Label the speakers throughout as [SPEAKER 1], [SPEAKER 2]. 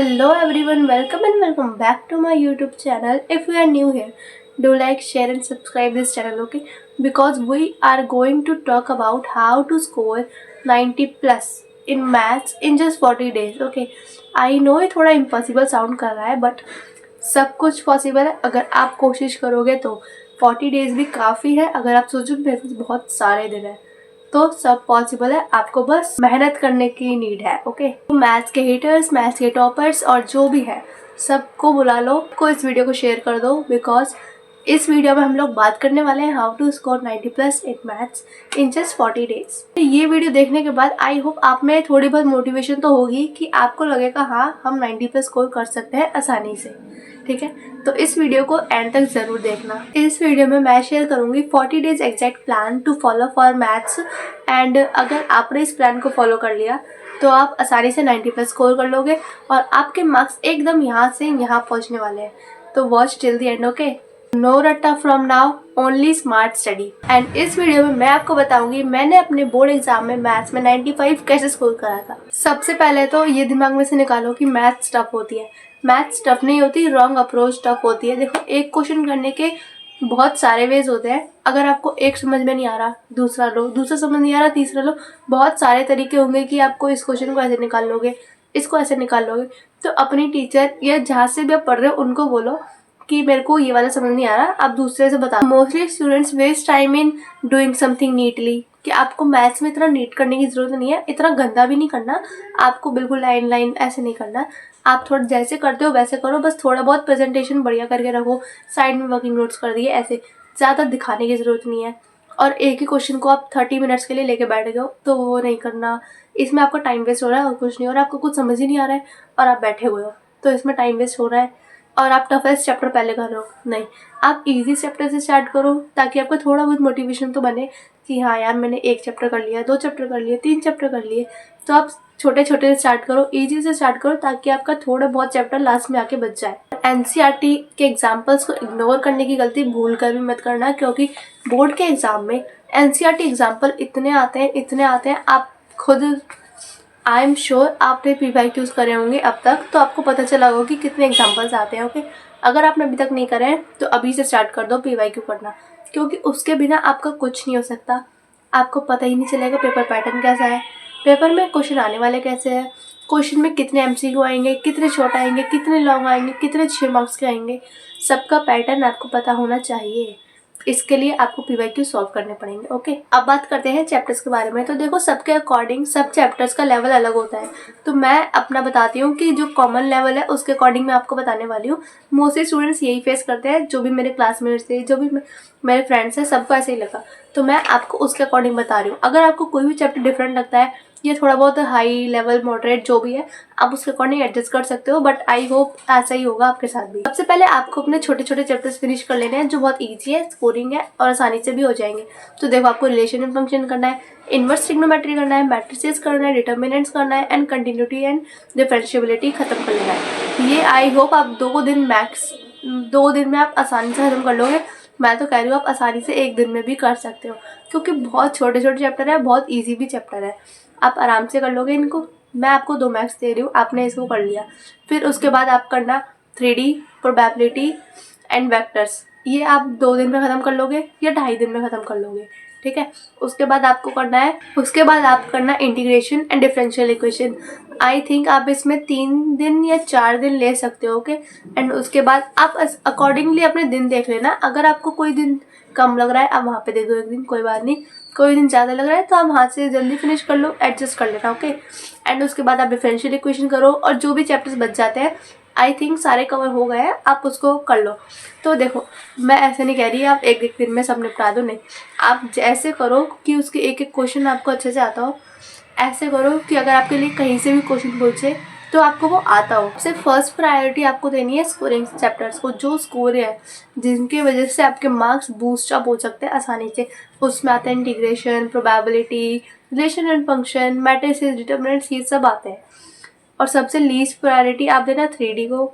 [SPEAKER 1] Hello everyone, welcome and welcome back to my YouTube channel. If you are new here, do like, share and subscribe this channel, okay? Because we are going to talk about how to score 90 plus in maths in just 40 days, okay? I know ये थोड़ा impossible sound कर रहा है, but सब कुछ possible है अगर आप कोशिश करोगे तो 40 डेज भी काफ़ी है। अगर आप सोचो मेरे पास बहुत सारे दिन है तो सब पॉसिबल है, आपको बस मेहनत करने की नीड है। ओके, तो मैथ्स के हेटर्स, मैथ्स के टॉपर्स और जो भी है सबको बुला लो, को इस वीडियो को शेयर कर दो। बिकॉज इस वीडियो में हम लोग बात करने वाले हैं how to score 90 plus in maths in just 40 days. ये वीडियो देखने के बाद आई होप आप में थोड़ी बहुत मोटिवेशन तो होगी कि आपको लगेगा हाँ हम 90 प्लस स्कोर कर सकते हैं आसानी से। ठीक है, तो इस वीडियो को एंड तक जरूर देखना। इस वीडियो में मैं शेयर करूंगी 40 days exact plan to follow for maths and अगर आपने इस प्लान को फॉलो कर लिया तो आप आसानी से 90 प्लस स्कोर कर लोगे और आपके मार्क्स एकदम यहाँ से यहाँ पहुँचने वाले हैं। तो watch till the end, okay? No रट्टा from now, only smart study. And इस वीडियो में मैं आपको बताऊंगी मैंने अपने बोर्ड एग्जाम में मैथ्स में 95 कैसे स्कोर करा था। सबसे पहले तो ये दिमाग में से निकालो कि मैथ्स टफ होती है। मैथ्स टफ नहीं होती, रॉन्ग अप्रोच टफ होती है। देखो, एक क्वेश्चन करने के बहुत सारे वेज होते हैं। अगर आपको एक समझ में नहीं आ रहा दूसरा लो, दूसरा समझ नहीं आ रहा तीसरा लो। बहुत सारे तरीके होंगे कि आपको इस क्वेश्चन को ऐसे निकाल लोगे, इसको ऐसे निकाल लोगे। तो अपनी टीचर या जहाँ से भी आप पढ़ रहे हो उनको बोलो कि मेरे को ये वाला समझ नहीं आ रहा, आप दूसरे से बता। Mostly students waste time in doing something neatly, कि आपको मैथ्स में इतना नीट करने की जरूरत नहीं है, इतना गंदा भी नहीं करना आपको, बिल्कुल लाइन लाइन ऐसे नहीं करना। आप थोड़ा जैसे करते हो वैसे करो, बस थोड़ा बहुत प्रेजेंटेशन बढ़िया करके रखो, साइड में वर्किंग नोट्स कर दिए, ऐसे ज़्यादा दिखाने की ज़रूरत नहीं है। और एक ही क्वेश्चन को आप 30 मिनट्स के लिए लेके बैठ गए हो तो वो नहीं करना। इसमें आपका टाइम वेस्ट हो रहा है और कुछ नहीं हो रहा है, आपको कुछ समझ ही नहीं आ रहा है और आप बैठे हुए हो तो इसमें टाइम वेस्ट हो रहा है। और आप टफेस्ट चैप्टर पहले कर रहे हो, नहीं, आप इजी चैप्टर से स्टार्ट करो ताकि आपको थोड़ा बहुत मोटिवेशन तो बने कि हाँ यार मैंने एक चैप्टर कर लिया, 2 चैप्टर कर लिए, 3 चैप्टर कर लिए। तो आप छोटे छोटे से स्टार्ट करो, इजी से स्टार्ट करो ताकि आपका थोड़ा बहुत चैप्टर लास्ट में आके बच जाए। एनसीईआरटी के एग्जाम्पल्स को इग्नोर करने की गलती भूल कर भी मत करना, क्योंकि बोर्ड के एग्जाम में एनसीईआरटी एग्जाम्पल इतने आते हैं आप खुद, आई एम श्योर आपने PYQs करे होंगे अब तक, तो आपको पता चला होगा कि कितने एग्जाम्पल्स आते हैं। ओके, अगर आपने अभी तक नहीं करे हैं तो अभी से स्टार्ट कर दो PYQ करना, क्योंकि उसके बिना आपका कुछ नहीं हो सकता। आपको पता ही नहीं चलेगा पेपर पैटर्न कैसा है, पेपर में क्वेश्चन आने वाले कैसे हैं, क्वेश्चन में कितने MCQ आएंगे, कितने शॉर्ट आएंगे, कितने लॉन्ग आएंगे, कितने 6 मार्क्स के आएंगे, सबका पैटर्न आपको पता होना चाहिए। इसके लिए आपको PYQ सॉल्व करने पड़ेंगे। ओके, अब बात करते हैं चैप्टर्स के बारे में। तो देखो, सबके अकॉर्डिंग सब चैप्टर्स का लेवल अलग होता है, तो मैं अपना बताती हूँ कि जो कॉमन लेवल है उसके अकॉर्डिंग मैं आपको बताने वाली हूँ। मोस्टली स्टूडेंट्स यही फेस करते हैं, जो भी मेरे क्लासमेट्स थे, जो भी मेरे फ्रेंड्स हैं, सबको ऐसे ही लगा, तो मैं आपको उसके अकॉर्डिंग बता रही हूँ। अगर आपको कोई भी चैप्टर डिफरेंट लगता है, ये थोड़ा बहुत हाई लेवल, मॉडरेट, जो भी है, आप उसके अकॉर्डिंग एडजस्ट कर सकते हो, बट आई होप ऐसा ही होगा आपके साथ भी। सबसे पहले आपको अपने छोटे छोटे चैप्टर्स फिनिश कर लेने हैं जो बहुत ईजी है, स्कोरिंग है और आसानी से भी हो जाएंगे। तो देखो, आपको रिलेशन एंड फंक्शन करना है, इनवर्स ट्रिग्नोमेट्री करना है, मैट्रिसेस करना है, डिटर्मिनेंट्स करना है एंड कंटिन्यूटी एंड डिफरेंशिएबिलिटी खत्म कर लेना है। ये आई होप आप 2 दिन मैक्स 2 दिन में आप आसानी से खत्म कर लोगे। मैं तो कह रही हूँ आप आसानी से 1 दिन में भी कर सकते हो, क्योंकि बहुत छोटे छोटे चैप्टर है, बहुत ईजी भी चैप्टर है, आप आराम से कर लोगे इनको। मैं आपको 2 मैक्स दे रही हूँ, आपने इसको कर लिया। फिर उसके बाद आप करना 3D, प्रोबेबिलिटी एंड वेक्टर्स। ये आप 2 दिन में ख़त्म कर लोगे या 2.5 दिन में ख़त्म कर लोगे, ठीक है। उसके बाद आपको करना है, integration and differential equation. I think आप इसमें 3 दिन या 4 दिन ले सकते हो, ओके। एंड उसके बाद आप अकॉर्डिंगली अपने दिन देख लेना। अगर आपको कोई दिन कम लग रहा है आप वहाँ पे दे दो 1 दिन, कोई बात नहीं। कोई दिन ज़्यादा लग रहा है तो आप वहाँ से जल्दी फिनिश कर लो, एडजस्ट कर लेना, ओके। एंड उसके बाद आप डिफरेंशियल इक्वेशन करो और जो भी चैप्टर्स बच जाते हैं, आई थिंक सारे कवर हो गए हैं, आप उसको कर लो। तो देखो, मैं ऐसे नहीं कह रही आप एक दिन में सब निपटा दो, नहीं, आप जैसे करो कि उसके एक एक क्वेश्चन आपको अच्छे से आता हो। ऐसे करो कि अगर आपके लिए कहीं से भी क्वेश्चन पूछे तो आपको वो आता हो। सबसे फर्स्ट प्रायोरिटी आपको देनी है स्कोरिंग चैप्टर्स को, जो स्कोर है, जिनकी वजह से आपके मार्क्स बूस्ट अप हो सकते हैं आसानी से। उसमें आते हैं integration, probability, relation and function, matrices, determinants, ये सब आते हैं। और सबसे लीस्ट प्रायोरिटी आप देना 3D को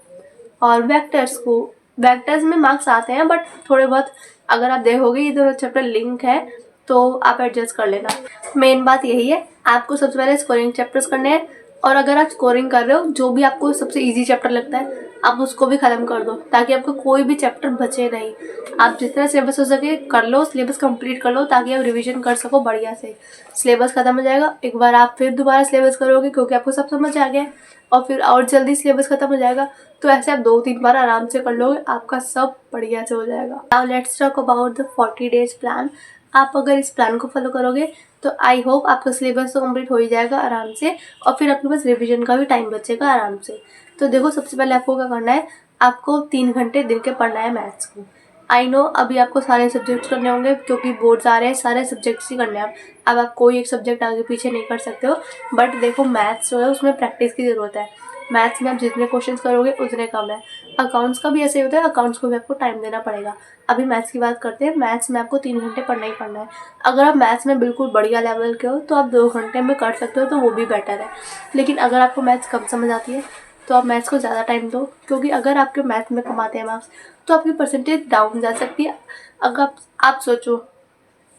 [SPEAKER 1] और वेक्टर्स को। वेक्टर्स में मार्क्स आते हैं बट थोड़े बहुत, अगर आप देखोगे ये दोनों चैप्टर लिंक है तो आप एडजस्ट कर लेना। मेन बात यही है, आपको सबसे पहले स्कोरिंग चैप्टर्स करने हैं और अगर आप स्कोरिंग कर रहे हो, जो भी आपको सबसे इजी चैप्टर लगता है आप उसको भी ख़त्म कर दो, ताकि आपको कोई भी चैप्टर बचे नहीं। आप जितना सिलेबस हो सके कर लो, सिलेबस कंप्लीट कर लो, ताकि आप रिवीजन कर सको बढ़िया से। सिलेबस ख़त्म हो जाएगा, एक बार आप फिर दोबारा सिलेबस करोगे क्योंकि आपको सब समझ आ गया है, और फिर और जल्दी सिलेबस ख़त्म हो जाएगा। तो ऐसे आप 2-3 बार आराम से कर लोगे, आपका सब बढ़िया से हो जाएगा। Now let's talk about the 40 days plan. आप अगर इस प्लान को फॉलो करोगे तो आई होप आपका सिलेबस तो कंप्लीट हो ही जाएगा आराम से, और फिर आपके पास रिवीजन का भी टाइम बचेगा आराम से। तो देखो, सबसे पहले आपको क्या करना है, आपको 3 घंटे दिन के पढ़ना है मैथ्स को। आई नो अभी आपको सारे सब्जेक्ट्स करने होंगे क्योंकि बोर्ड्स आ रहे हैं, सारे सब्जेक्ट्स ही करने हैं। अब आप कोई एक सब्जेक्ट आगे पीछे नहीं कर सकते हो, बट देखो मैथ्स जो है उसमें प्रैक्टिस की ज़रूरत है। मैथ्स में आप जितने क्वेश्चंस करोगे उतने कम है। अकाउंट्स का भी ऐसे ही होता है, अकाउंट्स को भी आपको टाइम देना पड़ेगा। अभी मैथ्स की बात करते हैं, मैथ्स में आपको 3 घंटे पढ़ना ही पढ़ना है। अगर आप मैथ्स में बिल्कुल बढ़िया लेवल के हो तो आप 2 घंटे में कर सकते हो, तो वो भी बेटर है। लेकिन अगर आपको मैथ्स कम समझ आती है तो आप मैथ्स को ज़्यादा टाइम दो, क्योंकि अगर आपके मैथ्स में कम आते हैं मार्क्स तो आपकी परसेंटेज डाउन जा सकती है। अगर आप सोचो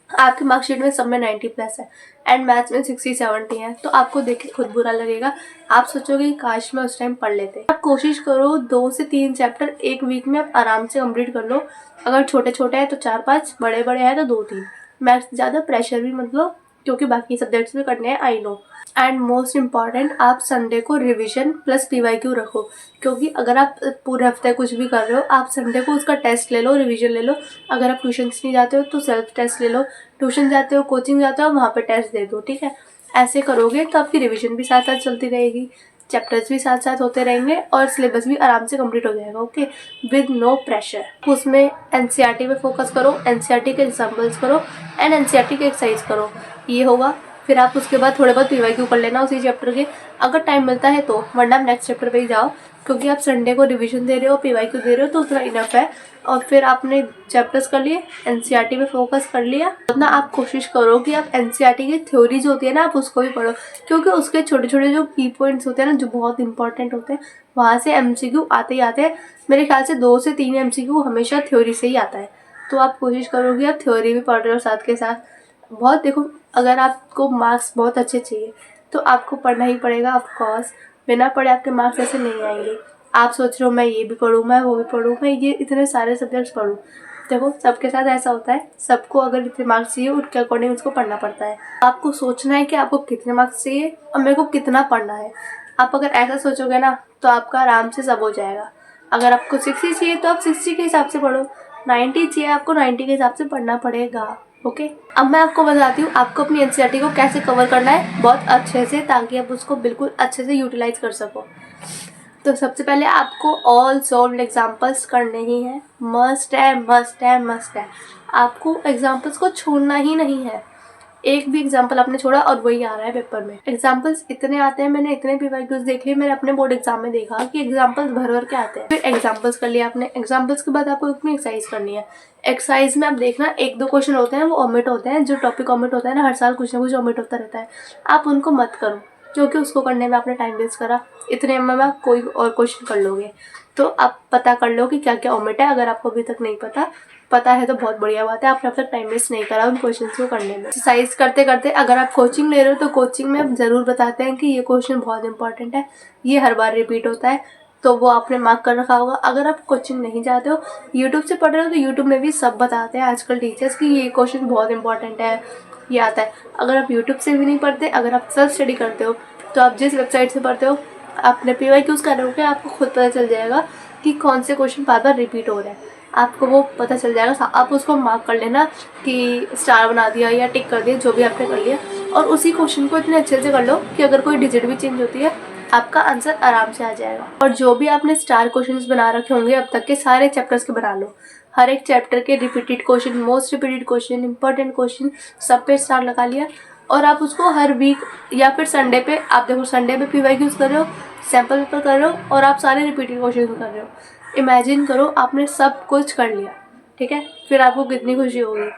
[SPEAKER 1] आपकी मार्कशीट में सब में 90+ है एंड मैथ्स में 60-70 है, तो आपको देख के खुद बुरा लगेगा। आप सोचोगे कि काश मैं उस टाइम पढ़ लेते। आप कोशिश करो 2 से 3 चैप्टर एक वीक में आप आराम से कंप्लीट कर लो। अगर छोटे छोटे हैं तो 4-5, बड़े बड़े हैं तो 2-3। मैथ्स ज़्यादा प्रेशर भी मत लो, क्योंकि बाकी सब्जेक्ट्स भी करने हैं, I know. And most important, आप संडे को रिविजन प्लस PYQ रखो, क्योंकि अगर आप पूरे हफ्ते कुछ भी कर रहे हो, आप संडे को उसका टेस्ट ले लो, रिवीजन ले लो। अगर आप ट्यूशन्स नहीं जाते हो तो सेल्फ टेस्ट ले लो, ट्यूशन जाते हो, कोचिंग जाते हो, वहाँ पे टेस्ट दे दो, ठीक है। ऐसे करोगे तो आपकी रिवीजन भी साथ साथ चलती रहेगी, चैप्टर्स भी साथ साथ होते रहेंगे और सिलेबस भी आराम से कंप्लीट हो जाएगा, ओके, विद नो प्रेशर। उसमें NCERT पे फोकस करो, NCERT के एग्जाम्पल्स करो एंड NCERT के एक्सरसाइज करो, ये होगा। फिर आप उसके बाद थोड़े बहुत PYQ कर लेना उसी चैप्टर के, अगर टाइम मिलता है तो, वरना आप नेक्स्ट चैप्टर पे ही जाओ, क्योंकि आप संडे को रिवीजन दे रहे हो, PYQ दे रहे हो, तो उतना इनफ है। और फिर आपने चैप्टर्स कर लिए, NCERT पे फोकस कर लिया, अपना आप कोशिश करो कि आप NCERT की थ्योरी जो होती है ना, आप उसको भी पढ़ो, क्योंकि उसके छोटे छोटे जो की पॉइंट्स होते हैं ना, जो बहुत इंपॉर्टेंट होते हैं, वहाँ से MCQ आते ही आते हैं। मेरे ख्याल से 2 से 3 MCQ हमेशा थ्योरी से ही आता है। तो आप कोशिश करोगे आप थ्योरी भी पढ़ रहे हो साथ के साथ। बहुत देखो, अगर आपको मार्क्स बहुत अच्छे चाहिए तो आपको पढ़ना ही पड़ेगा, ऑफ कोर्स। बिना पढ़े आपके मार्क्स ऐसे नहीं आएंगे। आप सोच रहे हो मैं ये भी पढ़ूँ, मैं वो भी पढ़ूँ, मैं ये इतने सारे सब्जेक्ट्स पढ़ूँ, देखो सबके साथ ऐसा होता है। सबको अगर इतने मार्क्स चाहिए उनके अकॉर्डिंग उसको पढ़ना पड़ता है। आपको सोचना है कि आपको कितने मार्क्स चाहिए और मेरे को कितना पढ़ना है। आप अगर ऐसा सोचोगे ना तो आपका आराम से सब हो जाएगा। अगर आपको 60 चाहिए तो आप 60 के हिसाब से पढ़ो, 90 चाहिए आपको 90 के हिसाब से पढ़ना पड़ेगा, ओके। अब मैं आपको बताती हूँ आपको अपनी NCERT को कैसे कवर करना है बहुत अच्छे से, ताकि आप उसको बिल्कुल अच्छे से यूटिलाइज कर सको। तो सबसे पहले आपको ऑल सॉल्व्ड एग्जाम्पल्स करने ही हैं, मस्ट है, मस्ट है, मस्ट है। आपको एग्जाम्पल्स को छोड़ना ही नहीं है। एक भी एग्जाम्पल आपने छोड़ा और वही आ रहा है पेपर में। एग्जाम्पल्स इतने आते हैं, मैंने इतने PYQs देख लिए, मैंने अपने बोर्ड एग्जाम में देखा कि एग्जाम्पल्स भर भर के आते हैं। फिर एग्जाम्पल्स कर लिया आपने, एग्जाम्पल्स के बाद आपको अपनी एक्सरसाइज करनी है। एक्सरसाइज में आप देखना 1-2 क्वेश्चन होते हैं वो ओमिट होते हैं, जो टॉपिक ओमिट होता है ना, हर साल कुछ ना कुछ ओमिट होता रहता है, आप उनको मत करो, क्योंकि उसको करने में आपने टाइम वेस्ट करा। इतने में आप कोई और क्वेश्चन कर लोगे। तो आप पता कर लो कि क्या क्या ओमिट है। अगर आपको अभी तक नहीं पता है तो बहुत बढ़िया बात है, आपने अब तक टाइम वेस्ट नहीं करा उन क्वेश्चन को करने में। एक्सरसाइज करते करते अगर आप कोचिंग ले रहे हो तो कोचिंग में आप ज़रूर बताते हैं कि ये क्वेश्चन बहुत इंपॉर्टेंट है, ये हर बार रिपीट होता है, तो वो आपने मार्क कर रखा होगा। अगर आप कोचिंग नहीं जाते हो, यूट्यूब से पढ़ रहे हो, तो यूट्यूब में भी सब बताते हैं आजकल टीचर्स कि ये क्वेश्चन बहुत इंपॉर्टेंट है, ये आता है। अगर आप यूट्यूब से भी नहीं पढ़ते, अगर आप सेल्फ स्टडी करते हो, तो आप जिस वेबसाइट से पढ़ते हो अपने PYQs करोगे, आपको खुद पता चल जाएगा कि कौन से क्वेश्चन बार बार रिपीट हो रहे हैं, आपको वो पता चल जाएगा। आप उसको मार्क कर लेना कि स्टार बना दिया या टिक कर दिया, जो भी आपने कर लिया, और उसी क्वेश्चन को इतने अच्छे से कर लो कि अगर कोई डिजिट भी चेंज होती है आपका आंसर आराम से आ जाएगा। और जो भी आपने स्टार क्वेश्चंस बना रखे होंगे अब तक के, सारे चैप्टर्स के बना लो। हर एक चैप्टर के repeated question, most repeated question, important question, सब पे स्टार लगा लिया। और आप उसको हर वीक या फिर संडे पे, आप देखो संडे पे PYQs कर रहे हो, सैम्पल पेपर कर रहे हो और आप सारे रिपीटेड क्वेश्चन कर रहे हो। इमेजिन करो आपने सब कुछ कर लिया, ठीक है, फिर आपको कितनी खुशी होगी।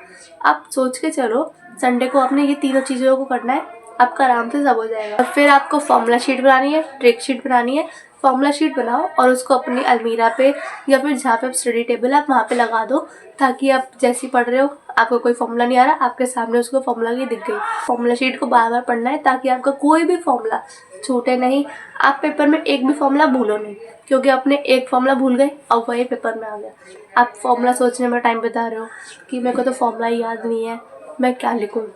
[SPEAKER 1] आप सोच के चलो संडे को आपने ये तीनों चीज़ों को करना है, आपका आराम से सब हो जाएगा। और फिर आपको फॉर्मूला शीट बनानी है, ट्रिक शीट बनानी है। फॉर्मूला शीट बनाओ और उसको अपनी अलमीरा पे या फिर जहाँ पे आप स्टडी टेबल है आप वहाँ पे लगा दो, ताकि आप जैसे ही पढ़ रहे हो आपको कोई फॉर्मूला नहीं आ रहा, आपके सामने उसको फॉर्मूला की दिख गई। फॉर्मूला शीट को बार बार पढ़ना है ताकि आपका कोई भी फॉर्मूला छूटे नहीं। आप पेपर में एक भी फॉर्मूला भूलो नहीं, क्योंकि आपने एक फॉर्मूला भूल गए और वही पेपर में आ गया। आप फॉर्मूला सोचने में टाइम बिता रहे हो कि मेरे को तो फॉर्मूला याद नहीं है, मैं क्या लिखूँ।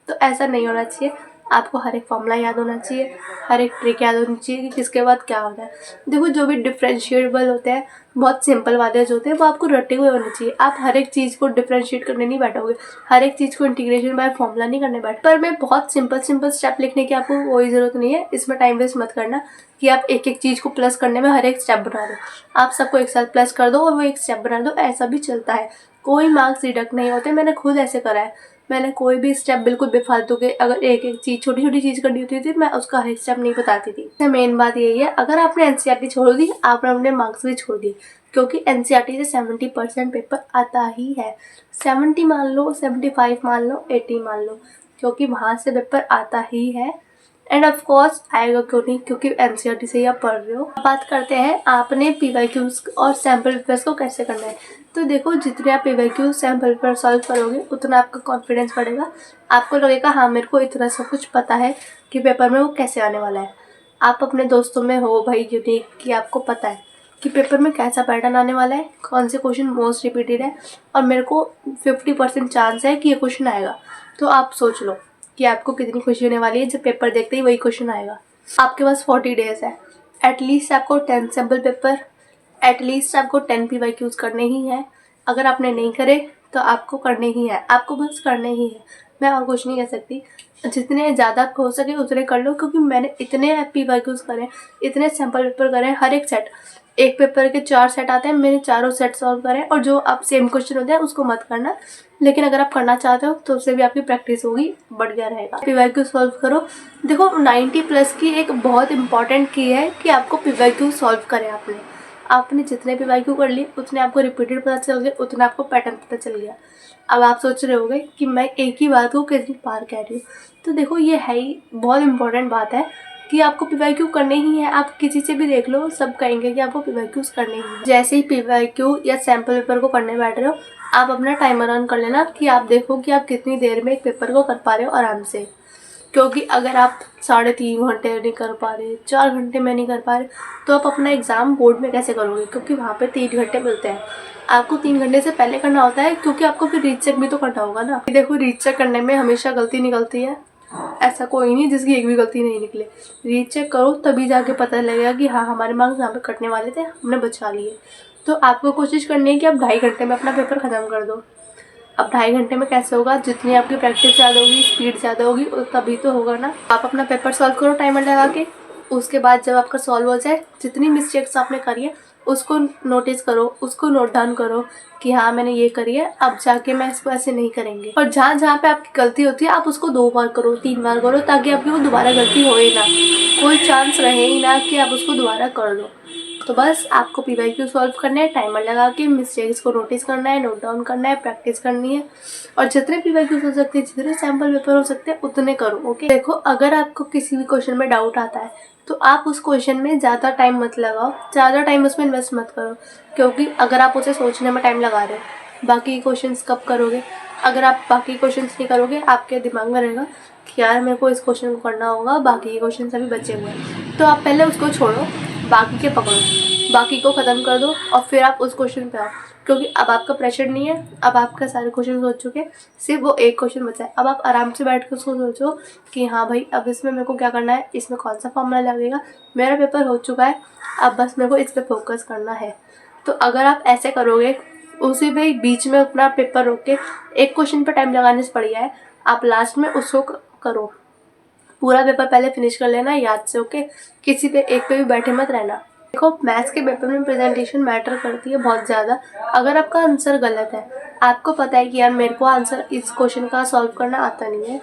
[SPEAKER 1] तो ऐसा नहीं होना चाहिए। आपको हर एक फॉर्मूला याद होना चाहिए, हर एक ट्रिक याद होनी चाहिए कि किसके बाद क्या होता है। देखो जो भी डिफरेंशिएबल होते हैं, बहुत सिंपल वाले जो होते हैं वो आपको रटे हुए होने चाहिए। आप हर एक चीज़ को डिफरेंशिएट करने नहीं बैठोगे, हर एक चीज़ को इंटीग्रेशन बाय फॉर्मूला नहीं करने बैठ। पर मैं बहुत सिंपल स्टेप लिखने की आपको कोई ज़रूरत नहीं है। इसमें टाइम वेस्ट मत करना कि आप एक एक चीज़ को प्लस करने में हर एक स्टेप बना दो। आप सबको एक साथ प्लस कर दो और वो एक स्टेप बना दो, ऐसा भी चलता है। कोई मार्क्स डिडक्ट नहीं होते, मैंने खुद ऐसे करा है। मैंने कोई भी स्टेप बिल्कुल बेफालतू के, अगर एक एक चीज़ छोटी छोटी चीज़ करनी होती थी मैं उसका हर स्टेप नहीं बताती थी। मेन बात यही है, अगर आपने एनसीईआरटी छोड़ दी आपने अपने मार्क्स भी छोड़ दिए, क्योंकि एनसीईआरटी से 70% पेपर आता ही है। 70 मान लो, 75 मान लो, 80 मान लो, क्योंकि वहाँ से पेपर आता ही है। एंड ऑफ कोर्स आएगा क्यों नहीं, क्योंकि एनसीईआरटी से ही आप पढ़ रहे हो। बात करते हैं आपने पीवाईक्यूज और सैम्पल पेपर्स को कैसे करना है। तो देखो जितने आप पीवाईक्यूज सैम्पल पेपर सॉल्व करोगे उतना आपका कॉन्फिडेंस बढ़ेगा। आपको लगेगा हाँ मेरे को इतना सब कुछ पता है कि पेपर में वो कैसे आने वाला है। आप अपने दोस्तों में हो भाई यूनिक कि आपको पता है कि पेपर में कैसा पैटर्न आने वाला है, कौन से क्वेश्चन मोस्ट रिपीटेड है और मेरे को 50% चांस है कि ये क्वेश्चन आएगा। तो आप सोच लो कि आपको कितनी खुशी होने वाली है जब पेपर देखते ही वही क्वेश्चन आएगा। आपके पास 40 डेज है, एटलीस्ट आपको 10 सैम्पल पेपर, एटलीस्ट आपको 10 पीवाईक्यूज करने ही है। अगर आपने नहीं करे तो आपको करने ही है, आपको बस करने ही है। मैं और कुछ नहीं कह सकती। जितने ज़्यादा हो सके उतने कर लो, क्योंकि मैंने इतने पीवाईक्यूज करे, इतने सैम्पल पेपर करे, हर एक सेट, एक पेपर के 4 सेट आते हैं, मैंने चारों सेट सॉल्व करे। और जो आप सेम क्वेश्चन होते हैं उसको मत करना, लेकिन अगर आप करना चाहते हो तो उससे भी आपकी प्रैक्टिस होगी, बढ़िया रहेगा। पीवाईक्यू सॉल्व करो। देखो 90+ की एक बहुत इंपॉर्टेंट की है कि आपको पीवाईक्यू सॉल्व करें। आपने जितने पीवाईक्यू कर लिए उतने आपको रिपीटेड पता चल गए, उतना आपको पैटर्न पता चल गया। अब आप सोच रहे होगे कि मैं एक ही बात को कितनी बार कह रही हूँ। तो देखो ये है ही बहुत इंपॉर्टेंट बात है कि आपको पीवाईक्यू करने ही है। आप किसी से भी देख लो, सब कहेंगे कि आपको पीवाईक्यूज करने ही है। जैसे ही पीवाईक्यू या सैम्पल पेपर को करने बैठ रहे हो आप अपना टाइमर ऑन कर लेना कि आप देखो कि आप कितनी देर में एक पेपर को कर पा रहे हो आराम से। क्योंकि अगर आप 3.5 घंटे नहीं कर पा रहे, 4 घंटे में नहीं कर पा रहे, तो आप अपना एग्ज़ाम बोर्ड में कैसे करोगे, क्योंकि वहाँ पे 3 घंटे मिलते हैं। आपको 3 घंटे से पहले करना होता है, क्योंकि आपको फिर रीचेक भी तो करना होगा ना। देखो रीचेक करने में हमेशा गलती निकलती है, ऐसा कोई नहीं जिसकी एक भी गलती नहीं निकले। रीचेक करो तभी जाके पता लगेगा कि हाँ हमारे मार्क्स यहाँ पे कटने वाले थे, हमने बचा लिए। तो आपको कोशिश करनी है कि आप 2.5 घंटे में अपना पेपर ख़त्म कर दो। अब 2.5 घंटे में कैसे होगा, जितनी आपकी प्रैक्टिस ज़्यादा होगी, स्पीड ज़्यादा होगी, तभी तो होगा ना। आप अपना पेपर सॉल्व करो टाइमर लगा के। उसके बाद जब आपका सॉल्व हो जाए, जितनी मिस्टेक्स आपने करी है उसको नोटिस करो, उसको नोट डाउन करो कि हाँ मैंने ये करी है, अब जाके मैं इसको ऐसे नहीं करेंगे। और जहाँ जहाँ पे आपकी गलती होती है आप उसको 2 बार करो, 3 बार करो, ताकि आपकी वो दोबारा गलती हो ही ना, कोई चांस रहे ही ना कि आप उसको दोबारा कर लो। तो बस आपको पीवाईक्यू सॉल्व करना है, टाइमर लगा के मिस्टेक्स को नोटिस करना है, नोट डाउन करना है, प्रैक्टिस करनी है। और जितने पीवाईक्यूज हो सकते हैं, जितने सैम्पल पेपर हो सकते हैं उतने करो। ओके, देखो अगर आपको किसी भी क्वेश्चन में डाउट आता है तो आप उस क्वेश्चन में ज़्यादा टाइम मत लगाओ, ज़्यादा टाइम उसमें इन्वेस्ट मत करो। क्योंकि अगर आप उसे सोचने में टाइम लगा रहे हो, बाकी क्वेश्चंस कब करोगे। अगर आप बाकी क्वेश्चंस नहीं करोगे, आपके दिमाग में रहेगा कि यार मेरे को इस क्वेश्चन को करना होगा, बाकी क्वेश्चन अभी बचे हुए हैं। तो आप पहले उसको छोड़ो, बाकी के पकड़ो, बाकी को ख़त्म कर दो और फिर आप उस क्वेश्चन पे आओ। क्योंकि अब आपका प्रेशर नहीं है, अब आपका सारे क्वेश्चन हो चुके हैं, सिर्फ वो एक क्वेश्चन बचा है। अब आप आराम से बैठ कर उसको सोचो कि हाँ भाई अब इसमें मेरे को क्या करना है, इसमें कौन सा फॉर्मूला लगेगा, मेरा पेपर हो चुका है, अब बस मेरे को इस पर फोकस करना है। तो अगर आप ऐसे करोगे, उसी में बीच में अपना पेपर रोक के एक क्वेश्चन पर टाइम लगाने से बढ़िया है आप लास्ट में उसको करो। पूरा पेपर पहले फिनिश कर लेना याद से। ओके, किसी पे एक पे भी बैठे मत रहना। देखो मैथ्स के पेपर में प्रेजेंटेशन मैटर करती है बहुत ज़्यादा। अगर आपका आंसर गलत है, आपको पता है कि यार मेरे को आंसर इस क्वेश्चन का सॉल्व करना आता नहीं है,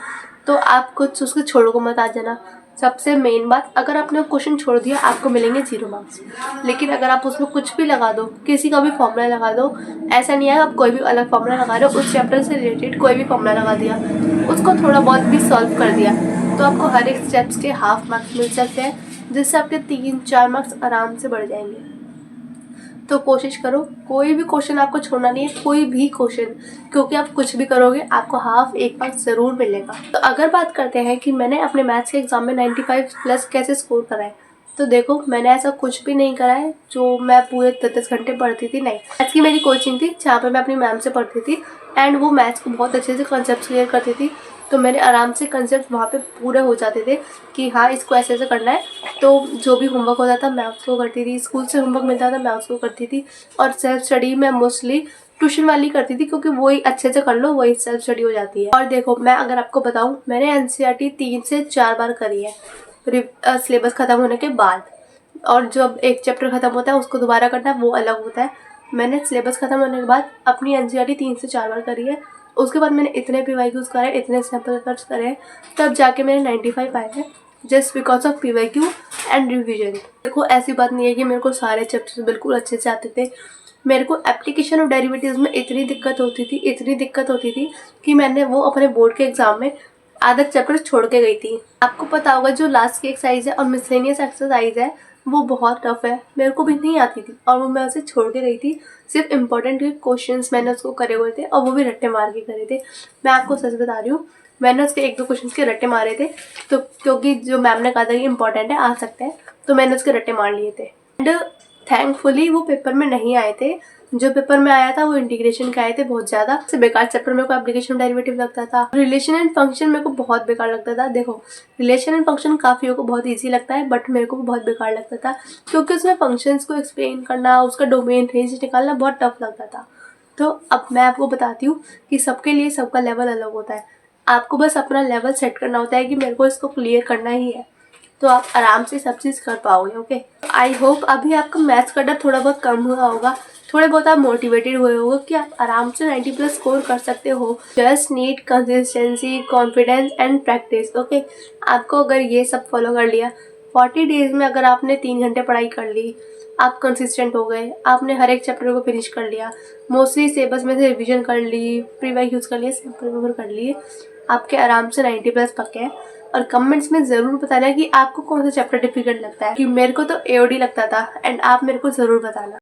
[SPEAKER 1] तो आप कुछ उसको छोड़ो को मत आ जाना। सबसे मेन बात, अगर आपने क्वेश्चन छोड़ दिया आपको मिलेंगे 0 मार्क्स। लेकिन अगर आप उसमें कुछ भी लगा दो, किसी का भी फॉर्मूला लगा दो, ऐसा नहीं है आप कोई भी अलग फॉर्मूला लगा रहे हो, उस चैप्टर से रिलेटेड कोई भी फॉर्मूला लगा दिया, उसको थोड़ा बहुत भी सॉल्व कर दिया, तो आपको हर एक स्टेप्स के हाफ मार्क्स मिल सकते हैं, जिससे आपके 3-4 मार्क्स आराम से बढ़ जाएंगे। तो कोशिश करो, कोई भी क्वेश्चन आपको छोड़ना नहीं है, कोई भी क्वेश्चन, क्योंकि आप कुछ भी करोगे आपको हाफ 1 मार्क्स ज़रूर मिलेगा। तो अगर बात करते हैं कि मैंने अपने मैथ्स के एग्जाम में 95 प्लस कैसे स्कोर करा है, तो देखो मैंने ऐसा कुछ भी नहीं करा है जो मैं पूरे 10 घंटे पढ़ती थी, नहीं। मैथ्स की मेरी कोचिंग थी जहाँ पर मैं अपनी मैम से पढ़ती थी एंड वो मैथ्स को बहुत अच्छे से कॉन्सेप्ट क्लियर करती थी, तो मेरे आराम से कंसेप्ट वहाँ पे पूरे हो जाते थे कि हाँ इसको ऐसे ऐसे करना है। तो जो भी होमवर्क होता था मैं उसको करती थी, स्कूल से होमवर्क मिलता था मैं उसको करती थी, और सेल्फ स्टडी मैं मोस्टली ट्यूशन वाली करती थी, क्योंकि वही अच्छे से कर लो वही सेल्फ स्टडी हो जाती है। और देखो मैं अगर आपको बताऊँ, मैंने एनसीईआरटी 3 से 4 बार करी है सिलेबस ख़त्म होने के बाद, और जब एक चैप्टर ख़त्म होता है उसको दोबारा करना वो अलग होता है। मैंने सिलेबस ख़त्म होने के बाद अपनी एनसीईआरटी 3 से 4 बार करी है। उसके बाद मैंने इतने पीवाईक्यूज करे, इतने सैम्पल पेपर्स करे हैं, तब जाके मेरे 95 आए थे, just because of PYQ and revision. देखो ऐसी बात नहीं है कि मेरे को सारे चैप्टर्स बिल्कुल अच्छे से आते थे। मेरे को एप्लीकेशन और डेरिवेटिव्स में इतनी दिक्कत होती थी कि मैंने वो अपने बोर्ड के एग्जाम में आधा चैप्टर छोड़ के गई थी। आपको पता होगा जो लास्ट की एक्सरसाइज है और मिसलेनियस एक्सरसाइज है वो बहुत टफ है, मेरे को भी नहीं आती थी और वो मैं उसे छोड़ के गई थी। सिर्फ इम्पोर्टेंट क्वेश्चंस मैंने उसको करे हुए थे और वो भी रट्टे मार के करे थे। मैं आपको सच बता रही हूँ, मैंने उसके 1-2 क्वेश्चंस के रट्टे मारे थे, तो क्योंकि जो मैम ने कहा था कि इम्पोर्टेंट है आ सकते हैं, तो मैंने उसके रट्टे मार लिए थे एंड थैंकफुली वो पेपर में नहीं आए थे। जो पेपर में आया था वो इंटीग्रेशन के आए थे, बहुत ज़्यादा से बेकार चैप्टर मेरे को एप्लीकेशन डेरिवेटिव लगता था। रिलेशन एंड फंक्शन मेरे को बहुत बेकार लगता था। देखो रिलेशन एंड फंक्शन काफ़ियों को बहुत इजी लगता है, बट मेरे को बहुत बेकार लगता था, क्योंकि उसमें फंक्शंस को एक्सप्लेन करना, उसका डोमेन रेंज निकालना बहुत टफ लगता था। तो अब मैं आपको बताती हूँ कि सबके लिए सबका लेवल अलग होता है। आपको बस अपना लेवल सेट करना होता है कि मेरे को इसको क्लियर करना ही है, तो आप आराम से सब चीज़ कर पाओगे। ओके, आई होप अभी आपका मैथ्स का डर थोड़ा बहुत कम हुआ होगा, थोड़े बहुत आप मोटिवेटेड हुए होगे कि आप आराम से 90 प्लस स्कोर कर सकते हो। Just need consistency, confidence and practice. Okay, आपको अगर ये सब फॉलो कर लिया, 40 डेज में अगर आपने 3 घंटे पढ़ाई कर ली, आप कंसिस्टेंट हो गए, आपने हर एक चैप्टर को फिनिश कर लिया, मोस्टली सिलेबस में से रिविजन कर ली, प्रीवाइज कर लिए, सैम्पल पेपर कर लिए, आपके आराम से 90 प्लस पक्के हैं। और कमेंट्स में ज़रूर बताना कि आपको कौन सा चैप्टर डिफिकल्ट लगता है, कि मेरे को तो एओडी लगता था एंड आप मेरे को ज़रूर बताना।